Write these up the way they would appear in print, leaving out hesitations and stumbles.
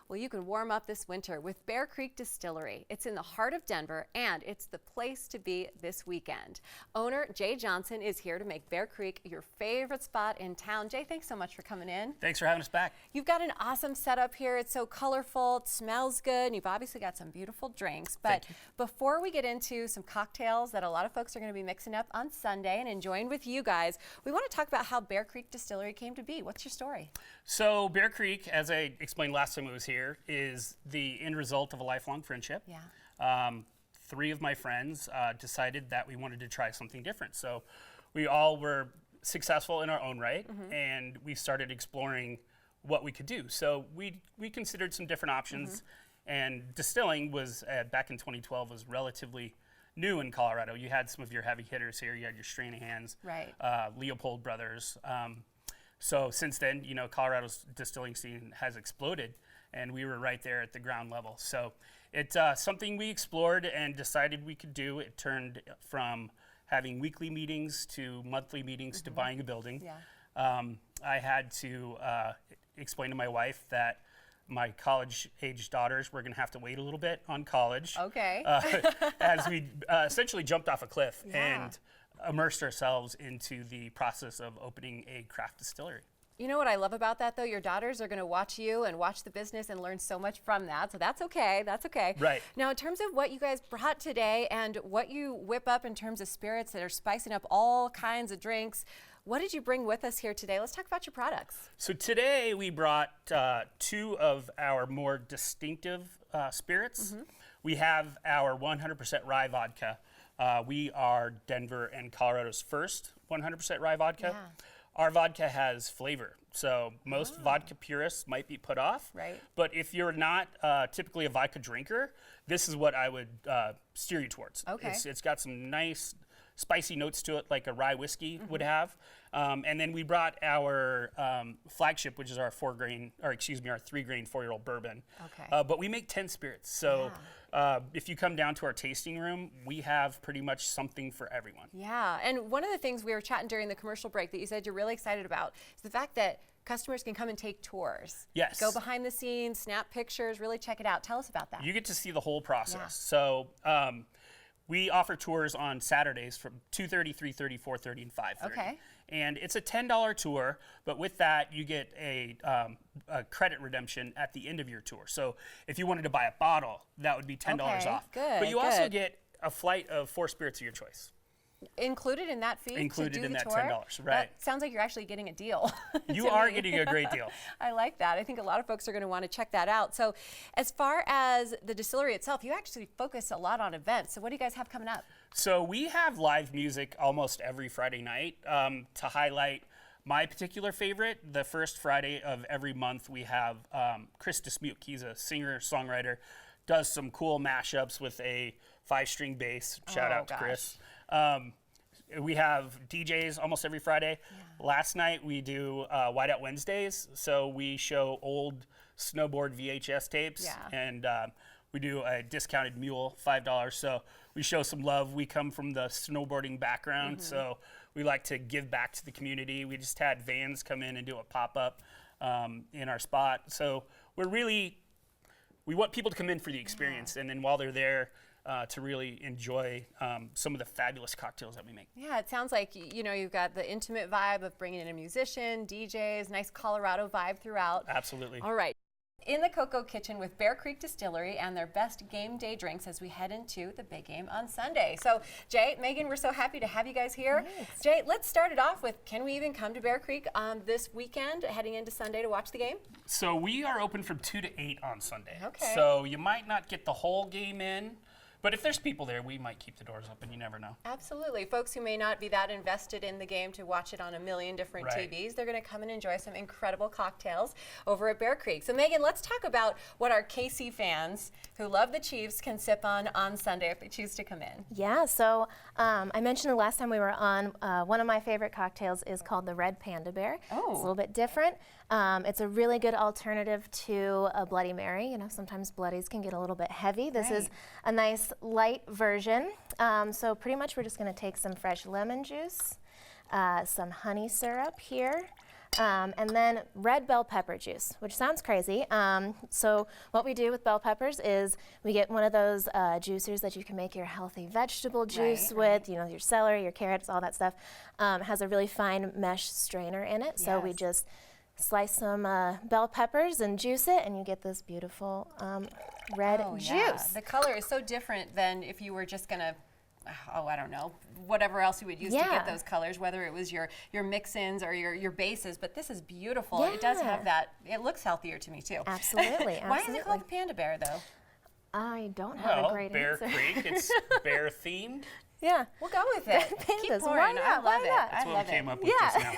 Well, you can warm up this winter with Bear Creek Distillery. It's in the heart of Denver, and it's the place to be this weekend. Owner Jay Johnson is here to make Bear Creek your favorite spot in town. Jay, thanks so much for coming in. Thanks for having us back. You've got an awesome setup here. It's so colorful, it smells good, and you've obviously got some beautiful drinks. But before we get into some cocktails that a lot of folks are going to be mixing up on Sunday and enjoying with you guys, we want to talk about how Bear Creek Distillery came to be. What's your story? So Bear Creek, as I explained last time I was here, is the end result of a lifelong friendship. Yeah. Three of my friends decided that we wanted to try something different. So we all were successful in our own right, and we started exploring what we could do. So we considered some different options, and distilling was, back in 2012, was relatively new in Colorado. You had some of your heavy hitters here. You had your Stranahans, right. Leopold brothers. So since then, you know, Colorado's distilling scene has exploded, and we were right there at the ground level. So it's something we explored and decided we could do. It turned from having weekly meetings to monthly meetings to buying a building. Yeah. I had to explain to my wife that my college-age daughters were going to have to wait a little bit on college. Okay. As we essentially jumped off a cliff Yeah. and immersed ourselves into the process of opening a craft distillery. You know what I love about that, though? Your daughters are going to watch you and watch the business and learn so much from that. So that's okay. That's okay. Right. Now, in terms of what you guys brought today and what you whip up in terms of spirits that are spicing up all kinds of drinks, what did you bring with us here today? Let's talk about your products. So today we brought two of our more distinctive spirits. We have our 100% rye vodka. We are Denver and Colorado's first 100% rye vodka. Yeah. Our vodka has flavor, so most vodka purists might be put off. Right. But if you're not typically a vodka drinker, this is what I would steer you towards. Okay. It's got some nice spicy notes to it, like a rye whiskey would have. And then we brought our flagship, which is our 3-grain 4-year-old bourbon. Okay. But we make 10 spirits, so if you come down to our tasting room, we have pretty much something for everyone. Yeah, and one of the things we were chatting during the commercial break that you said you're really excited about is the fact that customers can come and take tours. Yes. Go behind the scenes, snap pictures, really check it out. Tell us about that. You get to see the whole process. Yeah. So we offer tours on Saturdays from 2:30, 3:30, 4:30, and 5:30. Okay. And it's a $10 tour, but with that, you get a credit redemption at the end of your tour. So if you wanted to buy a bottle, that would be $10 off. Good, but you also get a flight of 4 spirits of your choice. Included in that fee? Included to do in the that tour? $10, right. That sounds like you're actually getting a deal. You are getting a great deal. I like that. I think a lot of folks are going to want to check that out. So as far as the distillery itself, you actually focus a lot on events. So what do you guys have coming up? So we have live music almost every Friday night. To highlight my particular favorite, the first Friday of every month we have Chris Dismuke. He's a singer-songwriter, does some cool mashups with a 5-string bass. Shout out to Chris. We have DJs almost every Friday. Yeah. Last night we do Whiteout Wednesdays, so we show old snowboard VHS tapes, and we do a discounted mule, $5. So we show some love. We come from the snowboarding background, so we like to give back to the community. We just had Vans come in and do a pop-up in our spot. So we want people to come in for the experience, and then while they're there, to really enjoy some of the fabulous cocktails that we make. Yeah, it sounds like, you know, you've got the intimate vibe of bringing in a musician, DJs, nice Colorado vibe throughout. Absolutely. All right. In the Cocoa Kitchen with Bear Creek Distillery and their best game day drinks as we head into the big game on Sunday. So, Jay, Megan, we're so happy to have you guys here. Thanks. Jay, let's start it off with, can we even come to Bear Creek this weekend, heading into Sunday to watch the game? So we are open from 2 to 8 on Sunday. Okay. So you might not get the whole game in, but if there's people there, we might keep the doors open. You never know. Absolutely. Folks who may not be that invested in the game to watch it on a million different TVs, they're going to come and enjoy some incredible cocktails over at Bear Creek. So, Megan, let's talk about what our KC fans who love the Chiefs can sip on Sunday if they choose to come in. Yeah, so I mentioned the last time we were on, one of my favorite cocktails is called the Red Panda Bear. Oh. It's a little bit different. It's a really good alternative to a Bloody Mary. You know, sometimes Bloodies can get a little bit heavy. This is a nice light version. So pretty much we're just going to take some fresh lemon juice, some honey syrup here, And then red bell pepper juice, which sounds crazy. So what we do with bell peppers is we get one of those juicers that you can make your healthy vegetable juice with, you know, your celery, your carrots, all that stuff. Has a really fine mesh strainer in it. So we just slice some bell peppers and juice it, and you get this beautiful red juice. Yeah. The color is so different than if you were just gonna, I don't know, whatever else you would use to get those colors, whether it was your mix-ins or your bases, but this is beautiful. It does have that, it looks healthier to me too. Absolutely, Why is it called Panda Bear though? I don't have a great Bear answer. Creek, it's bear themed. Yeah. We'll go with it. Keep Pandas, pouring. why I not? love Why it. not? That's I what love we came it. up with just now.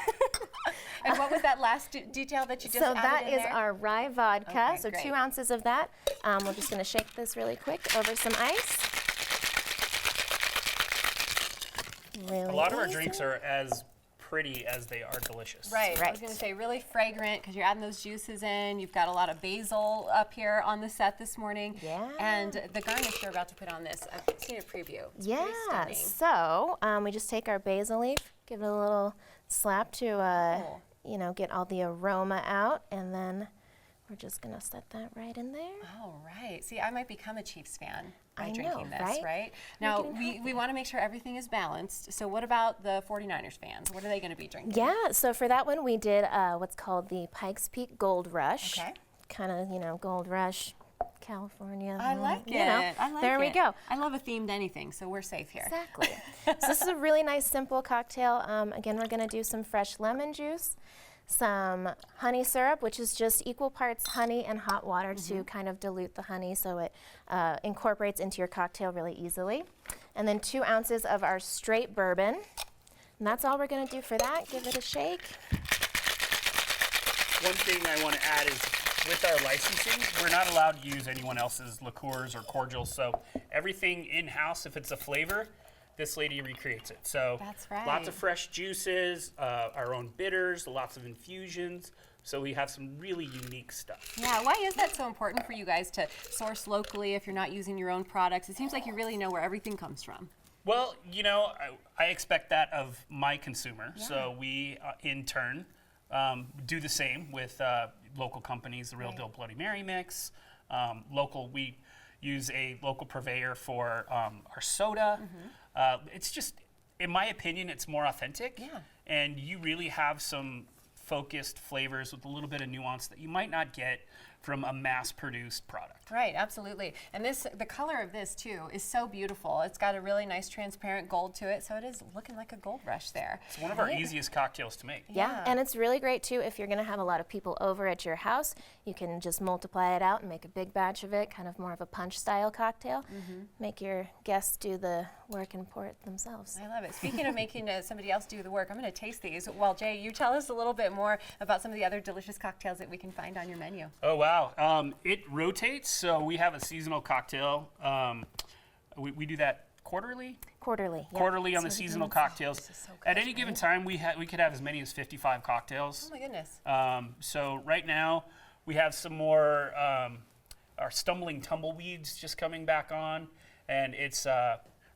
And what was that last detail that you just So added that in is there? our rye vodka. Okay, So great. 2 ounces of that. We're just going to shake this really quick over some ice. Really A lot of our easy. drinks are as pretty as they are delicious. Right. I Right. was going to say really fragrant because you're adding those juices in. You've got a lot of basil up here on the set this morning. Yeah. And the garnish you're about to put on this, I've seen a preview. It's pretty Yeah. stunning. So we just take our basil leaf, give it a little slap to, Cool. you know, get all the aroma out, and then we're just going to set that right in there. All right. See, I might become a Chiefs fan by I drinking know, this, right? Now, Making it we want to make sure everything is balanced. So what about the 49ers fans? What are they going to be drinking? Yeah, so for that one, we did what's called the Pikes Peak Gold Rush. Okay. Kind of, you know, Gold Rush, California. I like it. You know, I like there we it. go. I love a themed anything, so we're safe here. Exactly. So this is a really nice, simple cocktail. Again, we're going to do some fresh lemon juice, some honey syrup, which is just equal parts honey and hot water to kind of dilute the honey so it incorporates into your cocktail really easily. And then 2 ounces of our straight bourbon. And that's all we're going to do for that. Give it a shake. One thing I want to add is with our licensing, we're not allowed to use anyone else's liqueurs or cordials. So everything in-house, if it's a flavor, this lady recreates it. So That's right. lots of fresh juices, our own bitters, lots of infusions. So we have some really unique stuff. Yeah, why is that so important for you guys to source locally if you're not using your own products? It seems like you really know where everything comes from. Well, you know, I expect that of my consumer. So we, in turn, do the same with local companies, the Real Deal Bloody Mary mix. We use a local purveyor for our soda. It's just, in my opinion, it's more authentic. Yeah. And you really have some focused flavors with a little bit of nuance that you might not get from a mass-produced product. Right, absolutely. And the color of this too is so beautiful. It's got a really nice transparent gold to it, so it is looking like a gold rush there. It's one of our easiest cocktails to make. Yeah, and it's really great too if you're going to have a lot of people over at your house. You can just multiply it out and make a big batch of it, kind of more of a punch style cocktail. Make your guests do the work and pour it themselves. I love it. Speaking of making somebody else do the work, I'm going to taste these. While Jay, you tell us a little bit more about some of the other delicious cocktails that we can find on your menu. Oh, wow. It rotates, so we have a seasonal cocktail. We do that quarterly? Quarterly. yeah. Quarterly on So the seasonal it's- cocktails. This is so At good, any given right? time, we could have as many as 55 cocktails. Oh my goodness. So right now, we have some more, our Stumbling Tumbleweeds just coming back on, and it's,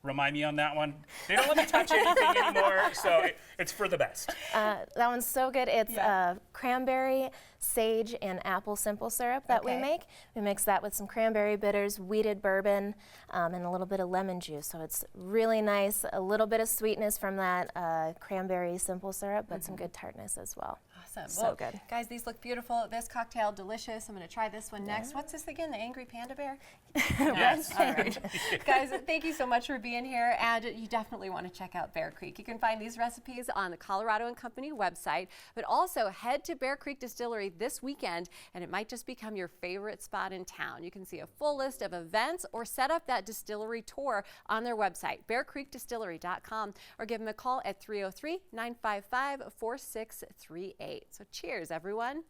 remind me on that one. They don't let me touch anything anymore, so it's for the best. That one's so good. It's cranberry, sage, and apple simple syrup that we Okay. make. We mix that with some cranberry bitters, wheated bourbon, and a little bit of lemon juice. So it's really nice. A little bit of sweetness from that cranberry simple syrup, but some good tartness as well. Awesome. So Well, good. Guys, these look beautiful. This cocktail, delicious. I'm going to try this one next. What's this again? The Angry Panda Bear? Yes. All right. Guys, thank you so much for being here. And you definitely want to check out Bear Creek. You can find these recipes on the Colorado and Company website, but also head to Bear Creek Distillery this weekend, and it might just become your favorite spot in town. You can see a full list of events or set up that distillery tour on their website, bearcreekdistillery.com, or give them a call at 303-955-4638. So cheers, everyone.